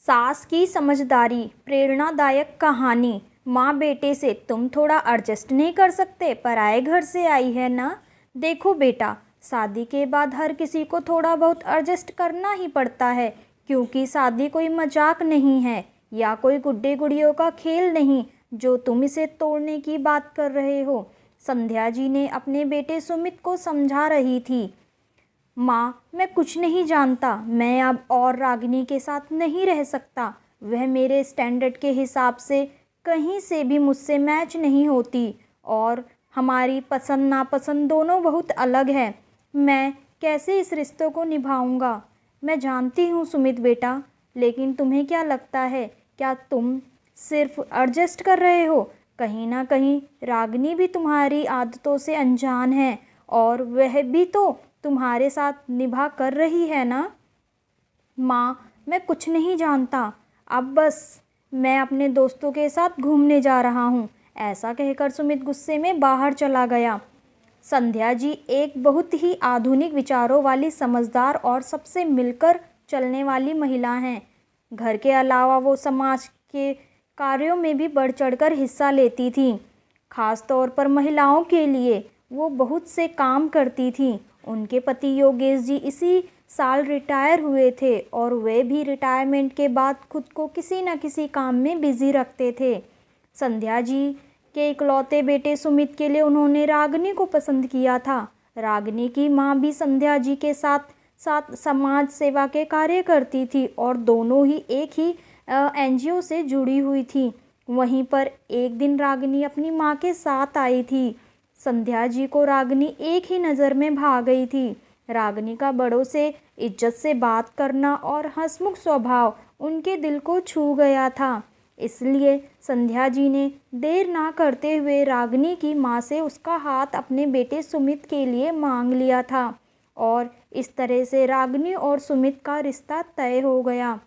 सास की समझदारी, प्रेरणादायक कहानी। माँ बेटे से, तुम थोड़ा एडजस्ट नहीं कर सकते? पराए घर से आई है ना। देखो बेटा, शादी के बाद हर किसी को थोड़ा बहुत एडजस्ट करना ही पड़ता है, क्योंकि शादी कोई मजाक नहीं है या कोई गुड्डे गुड़ियों का खेल नहीं जो तुम इसे तोड़ने की बात कर रहे हो। संध्या जी ने अपने बेटे सुमित को समझा रही थी। माँ, मैं कुछ नहीं जानता। मैं अब और रागिनी के साथ नहीं रह सकता। वह मेरे स्टैंडर्ड के हिसाब से कहीं से भी मुझसे मैच नहीं होती और हमारी पसंद नापसंद दोनों बहुत अलग है। मैं कैसे इस रिश्ते को निभाऊंगा? मैं जानती हूँ सुमित बेटा, लेकिन तुम्हें क्या लगता है, क्या तुम सिर्फ एडजस्ट कर रहे हो? कहीं ना कहीं रागिनी भी तुम्हारी आदतों से अनजान है और वह भी तो तुम्हारे साथ निभा कर रही है ना। माँ, मैं कुछ नहीं जानता। अब बस मैं अपने दोस्तों के साथ घूमने जा रहा हूँ। ऐसा कहकर सुमित गुस्से में बाहर चला गया। संध्या जी एक बहुत ही आधुनिक विचारों वाली, समझदार और सबसे मिलकर चलने वाली महिला हैं। घर के अलावा वो समाज के कार्यों में भी बढ़ चढ़कर हिस्सा लेती थी। खास तौर पर महिलाओं के लिए वो बहुत से काम करती थी। उनके पति योगेश जी इसी साल रिटायर हुए थे और वे भी रिटायरमेंट के बाद खुद को किसी न किसी काम में बिजी रखते थे। संध्या जी के इकलौते बेटे सुमित के लिए उन्होंने रागिनी को पसंद किया था। रागिनी की माँ भी संध्या जी के साथ साथ समाज सेवा के कार्य करती थी और दोनों ही एक ही एनजीओ से जुड़ी हुई थी। वहीं पर एक दिन रागिनी अपनी माँ के साथ आई थी। संध्या जी को रागिनी एक ही नज़र में भा गई थी। रागिनी का बड़ों से इज्जत से बात करना और हंसमुख स्वभाव उनके दिल को छू गया था। इसलिए संध्या जी ने देर ना करते हुए रागिनी की माँ से उसका हाथ अपने बेटे सुमित के लिए मांग लिया था और इस तरह से रागिनी और सुमित का रिश्ता तय हो गया।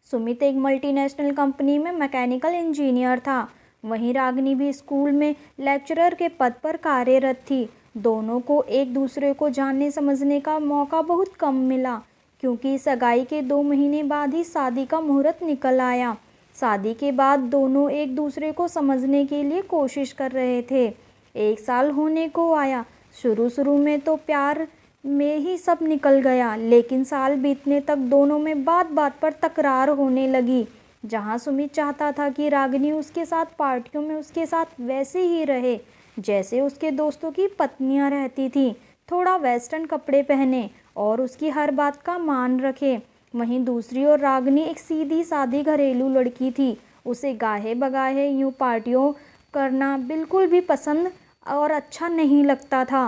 सुमित एक मल्टीनेशनल कंपनी में मैकेनिकल इंजीनियर था। वहीं रागिनी भी स्कूल में लेक्चरर के पद पर कार्यरत थी। दोनों को एक दूसरे को जानने समझने का मौका बहुत कम मिला, क्योंकि सगाई के 2 महीने बाद ही शादी का मुहूर्त निकल आया। शादी के बाद दोनों एक दूसरे को समझने के लिए कोशिश कर रहे थे। 1 साल होने को आया। शुरू शुरू में तो प्यार में ही सब निकल गया, लेकिन साल बीतने तक दोनों में बात बात पर तकरार होने लगी। जहां सुमित चाहता था कि रागिनी उसके साथ पार्टियों में उसके साथ वैसे ही रहे जैसे उसके दोस्तों की पत्नियां रहती थीं, थोड़ा वेस्टर्न कपड़े पहने और उसकी हर बात का मान रखे, वहीं दूसरी ओर रागिनी एक सीधी सादी घरेलू लड़की थी। उसे गाहे बगाहे यूँ पार्टियों करना बिल्कुल भी पसंद और अच्छा नहीं लगता था।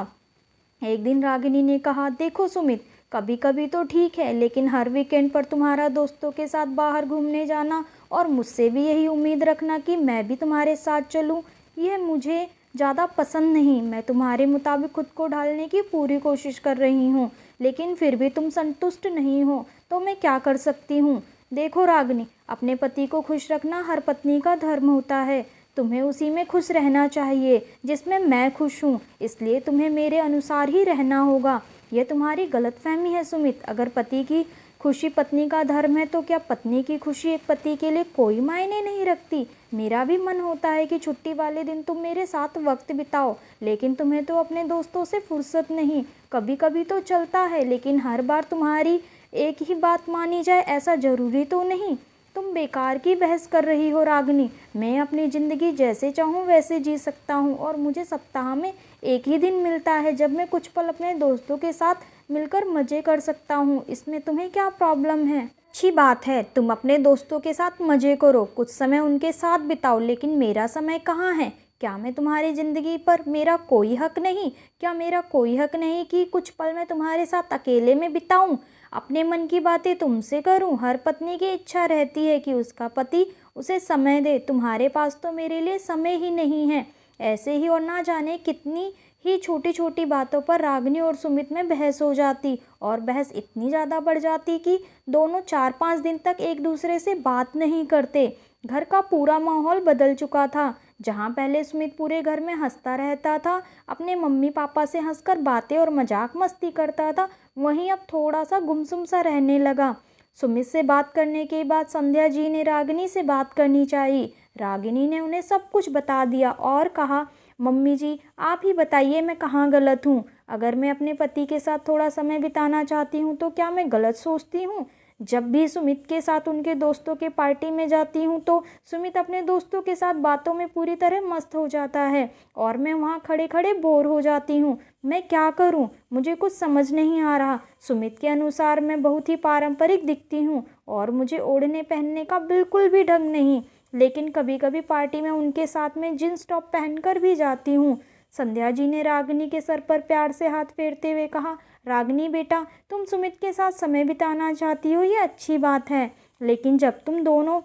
एक दिन रागिनी ने कहा, देखो सुमित, कभी कभी तो ठीक है, लेकिन हर वीकेंड पर तुम्हारा दोस्तों के साथ बाहर घूमने जाना और मुझसे भी यही उम्मीद रखना कि मैं भी तुम्हारे साथ चलूं, यह मुझे ज़्यादा पसंद नहीं। मैं तुम्हारे मुताबिक खुद को ढालने की पूरी कोशिश कर रही हूँ, लेकिन फिर भी तुम संतुष्ट नहीं हो, तो मैं क्या कर सकती हूँ? देखो रागिनी, अपने पति को खुश रखना हर पत्नी का धर्म होता है। तुम्हें उसी में खुश रहना चाहिए जिसमें मैं खुश हूँ, इसलिए तुम्हें मेरे अनुसार ही रहना होगा। यह तुम्हारी गलतफहमी है सुमित। अगर पति की खुशी पत्नी का धर्म है, तो क्या पत्नी की खुशी एक पति के लिए कोई मायने नहीं रखती? मेरा भी मन होता है कि छुट्टी वाले दिन तुम मेरे साथ वक्त बिताओ, लेकिन तुम्हें तो अपने दोस्तों से फुर्सत नहीं। कभी कभी तो चलता है, लेकिन हर बार तुम्हारी एक ही बात मानी जाए ऐसा ज़रूरी तो नहीं। तुम बेकार की बहस कर रही हो रागिनी। मैं अपनी ज़िंदगी जैसे चाहूँ वैसे जी सकता हूँ और मुझे सप्ताह में एक ही दिन मिलता है जब मैं कुछ पल अपने दोस्तों के साथ मिलकर मज़े कर सकता हूँ। इसमें तुम्हें क्या प्रॉब्लम है? अच्छी बात है, तुम अपने दोस्तों के साथ मज़े करो, कुछ समय उनके साथ बिताओ, लेकिन मेरा समय कहाँ है? क्या मैं तुम्हारी ज़िंदगी पर मेरा कोई हक नहीं? क्या मेरा कोई हक नहीं कि कुछ पल मैं तुम्हारे साथ अकेले में बिताऊं, अपने मन की बातें तुमसे करूं? हर पत्नी की इच्छा रहती है कि उसका पति उसे समय दे। तुम्हारे पास तो मेरे लिए समय ही नहीं है। ऐसे ही और ना जाने कितनी ही छोटी छोटी बातों पर रागिनी और सुमित में बहस हो जाती और बहस इतनी ज़्यादा बढ़ जाती कि दोनों 4-5 दिन तक एक दूसरे से बात नहीं करते। घर का पूरा माहौल बदल चुका था। जहाँ पहले सुमित पूरे घर में हंसता रहता था, अपने मम्मी पापा से हंसकर बातें और मजाक मस्ती करता था, वहीं अब थोड़ा सा गुमसुम सा रहने लगा। सुमित से बात करने के बाद संध्या जी ने रागिनी से बात करनी चाहिए। रागिनी ने उन्हें सब कुछ बता दिया और कहा, मम्मी जी आप ही बताइए मैं कहाँ गलत हूँ। अगर मैं अपने पति के साथ थोड़ा समय बिताना चाहती हूँ तो क्या मैं गलत सोचती हूँ? जब भी सुमित के साथ उनके दोस्तों के पार्टी में जाती हूँ तो सुमित अपने दोस्तों के साथ बातों में पूरी तरह मस्त हो जाता है और मैं वहाँ खड़े खड़े बोर हो जाती हूँ। मैं क्या करूँ? मुझे कुछ समझ नहीं आ रहा। सुमित के अनुसार मैं बहुत ही पारंपरिक दिखती हूँ और मुझे ओढ़ने पहनने का बिल्कुल भी ढंग नहीं, लेकिन कभी कभी पार्टी में उनके साथ में जींस टॉप पहनकर भी जाती हूँ। संध्या जी ने रागिनी के सर पर प्यार से हाथ फेरते हुए कहा, रागिनी बेटा, तुम सुमित के साथ समय बिताना चाहती हो, ये अच्छी बात है, लेकिन जब तुम दोनों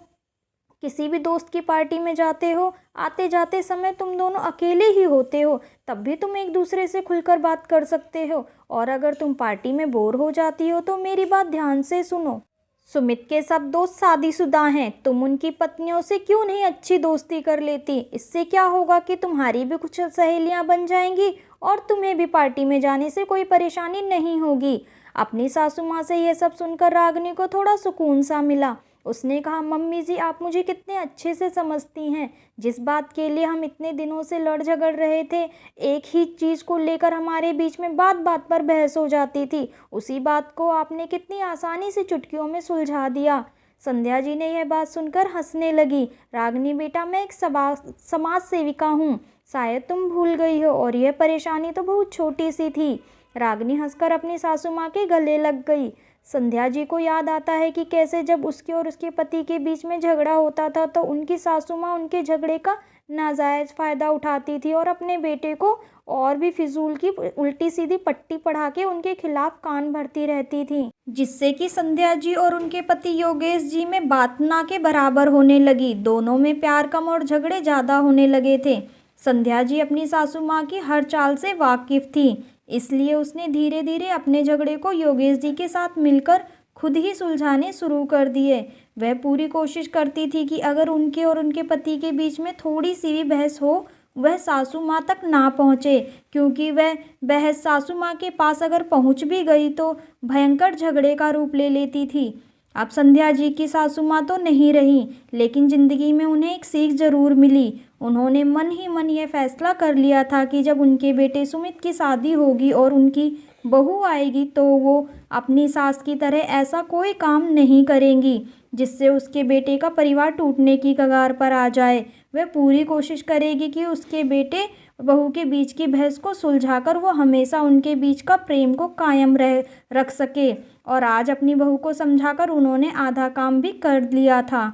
किसी भी दोस्त की पार्टी में जाते हो, आते जाते समय तुम दोनों अकेले ही होते हो, तब भी तुम एक दूसरे से खुलकर बात कर सकते हो। और अगर तुम पार्टी में बोर हो जाती हो तो मेरी बात ध्यान से सुनो। सुमित के सब दोस्त शादीशुदा हैं, तुम उनकी पत्नियों से क्यों नहीं अच्छी दोस्ती कर लेती? इससे क्या होगा कि तुम्हारी भी कुछ सहेलियां बन जाएंगी और तुम्हें भी पार्टी में जाने से कोई परेशानी नहीं होगी। अपनी सासू माँ से यह सब सुनकर रागिनी को थोड़ा सुकून सा मिला। उसने कहा, मम्मी जी आप मुझे कितने अच्छे से समझती हैं। जिस बात के लिए हम इतने दिनों से लड़ झगड़ रहे थे, एक ही चीज़ को लेकर हमारे बीच में बात बात पर बहस हो जाती थी, उसी बात को आपने कितनी आसानी से चुटकियों में सुलझा दिया। संध्या जी ने यह बात सुनकर हंसने लगी। रागिनी बेटा, मैं एक समाज सेविका हूँ, शायद तुम भूल गई हो, और यह परेशानी तो बहुत छोटी सी थी। रागिनी हंसकर अपनी सासू माँ के गले लग गई। संध्या जी को याद आता है कि कैसे जब उसके और उसके पति के बीच में झगड़ा होता था तो उनकी सासू माँ उनके झगड़े का नाजायज़ फ़ायदा उठाती थी और अपने बेटे को और भी फिजूल की उल्टी सीधी पट्टी पढ़ा के उनके खिलाफ कान भरती रहती थी, जिससे कि संध्या जी और उनके पति योगेश जी में बात ना के बराबर होने लगी। दोनों में प्यार कम और झगड़े ज़्यादा होने लगे थे। संध्या जी अपनी सासू माँ की हर चाल से वाकिफ़ थी, इसलिए उसने धीरे धीरे अपने झगड़े को योगेश जी के साथ मिलकर खुद ही सुलझाने शुरू कर दिए। वह पूरी कोशिश करती थी कि अगर उनके और उनके पति के बीच में थोड़ी सी भी बहस हो, वह सासू माँ तक ना पहुँचे, क्योंकि वह बहस सासू माँ के पास अगर पहुँच भी गई तो भयंकर झगड़े का रूप ले लेती थी। अब संध्या जी की सासू माँ तो नहीं रही, लेकिन ज़िंदगी में उन्हें एक सीख ज़रूर मिली। उन्होंने मन ही मन यह फैसला कर लिया था कि जब उनके बेटे सुमित की शादी होगी और उनकी बहू आएगी तो वो अपनी सास की तरह ऐसा कोई काम नहीं करेंगी जिससे उसके बेटे का परिवार टूटने की कगार पर आ जाए। वह पूरी कोशिश करेगी कि उसके बेटे बहू के बीच की बहस को सुलझाकर वो हमेशा उनके बीच का प्रेम को कायम रख सके। और आज अपनी बहू को समझाकर उन्होंने आधा काम भी कर लिया था।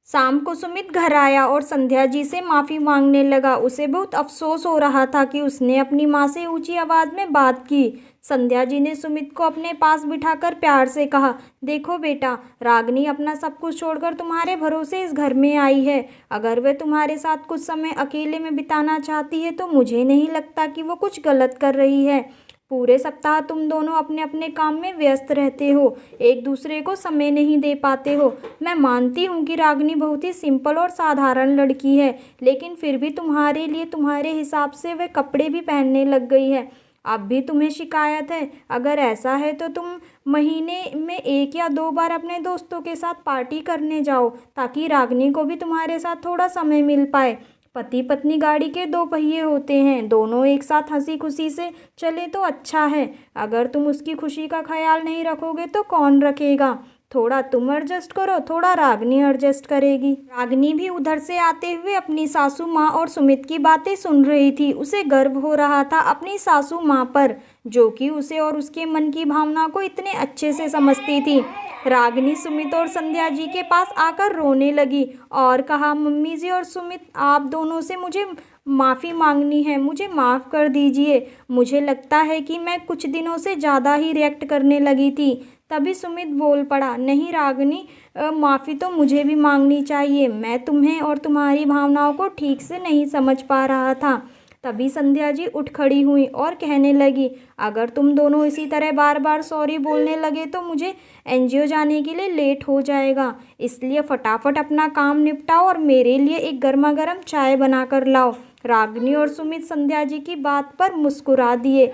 शाम को सुमित घर आया और संध्या जी से माफ़ी मांगने लगा। उसे बहुत अफसोस हो रहा था कि उसने अपनी माँ से ऊंची आवाज़ में बात की। संध्या जी ने सुमित को अपने पास बिठाकर प्यार से कहा, देखो बेटा, रागिनी अपना सब कुछ छोड़कर तुम्हारे भरोसे इस घर में आई है। अगर वह तुम्हारे साथ कुछ समय अकेले में बिताना चाहती है तो मुझे नहीं लगता कि वो कुछ गलत कर रही है। पूरे सप्ताह तुम दोनों अपने अपने काम में व्यस्त रहते हो, एक दूसरे को समय नहीं दे पाते हो। मैं मानती हूँ कि रागिनी बहुत ही सिंपल और साधारण लड़की है, लेकिन फिर भी तुम्हारे लिए तुम्हारे हिसाब से वह कपड़े भी पहनने लग गई है। अब भी तुम्हें शिकायत है? अगर ऐसा है तो तुम महीने में 1 या 2 बार अपने दोस्तों के साथ पार्टी करने जाओ, ताकि रागिनी को भी तुम्हारे साथ थोड़ा समय मिल पाए। पति पत्नी गाड़ी के 2 पहिए होते हैं, दोनों एक साथ हंसी खुशी से चले तो अच्छा है। अगर तुम उसकी खुशी का ख्याल नहीं रखोगे तो कौन रखेगा? थोड़ा तुम एडजस्ट करो, थोड़ा रागिनी एडजस्ट करेगी। रागिनी भी उधर से आते हुए अपनी सासू माँ और सुमित की बातें सुन रही थी। उसे गर्व हो रहा था अपनी सासू माँ पर, जो कि उसे और उसके मन की भावना को इतने अच्छे से समझती थी। रागिनी सुमित और संध्या जी के पास आकर रोने लगी और कहा, मम्मी जी और सुमित, आप दोनों से मुझे माफ़ी मांगनी है, मुझे माफ़ कर दीजिए। मुझे लगता है कि मैं कुछ दिनों से ज़्यादा ही रिएक्ट करने लगी थी। तभी सुमित बोल पड़ा, नहीं रागिनी, माफ़ी तो मुझे भी मांगनी चाहिए। मैं तुम्हें और तुम्हारी भावनाओं को ठीक से नहीं समझ पा रहा था। तभी संध्या जी उठ खड़ी हुई और कहने लगी, अगर तुम दोनों इसी तरह बार बार सॉरी बोलने लगे तो मुझे एनजीओ जाने के लिए लेट हो जाएगा। इसलिए फटाफट अपना काम निपटाओ और मेरे लिए एक गर्मा गर्म चाय बना कर लाओ। रागिनी और सुमित संध्या जी की बात पर मुस्कुरा दिए